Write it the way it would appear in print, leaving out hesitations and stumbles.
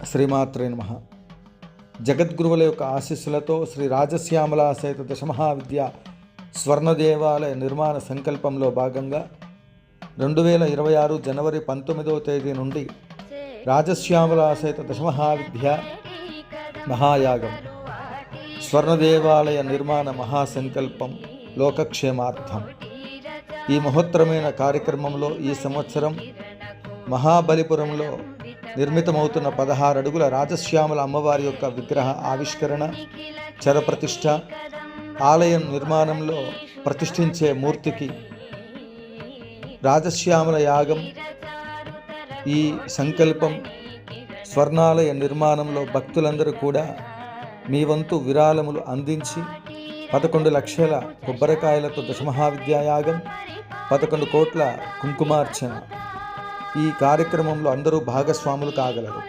శ్రీమాత్రే నమః. జగద్గురువుల యొక్క ఆశీస్సులతో శ్రీ రాజశ్యామల సహిత దశమహావిద్య స్వర్ణ దేవాలయ నిర్మాణ సంకల్పంలో భాగంగా 2026 జనవరి 19వ తేదీ నుండి రాజశ్యామల సహిత దశమహావిద్య మహాయాగం స్వర్ణ దేవాలయ నిర్మాణ మహాసంకల్పం లోకక్షేమార్థం. ఈ మహోత్తరమైన కార్యక్రమంలో ఈ సంవత్సరం మహాబలిపురంలో నిర్మితమవుతున్న 16 అడుగుల రాజశ్యామల అమ్మవారి యొక్క విగ్రహ ఆవిష్కరణ, చరప్రతిష్ఠ, ఆలయం నిర్మాణంలో ప్రతిష్ఠించే మూర్తికి రాజశ్యామల యాగం, ఈ సంకల్పం, స్వర్ణాలయ నిర్మాణంలో భక్తులందరూ కూడా మీ వంతు విరాళములు అందించి 11 లక్షల కొబ్బరికాయలతో దశమహావిద్యాయాగం, 11 కోట్ల కుంకుమార్చన ఈ కార్యక్రమంలో అందరూ భాగస్వాములు కాగలరు.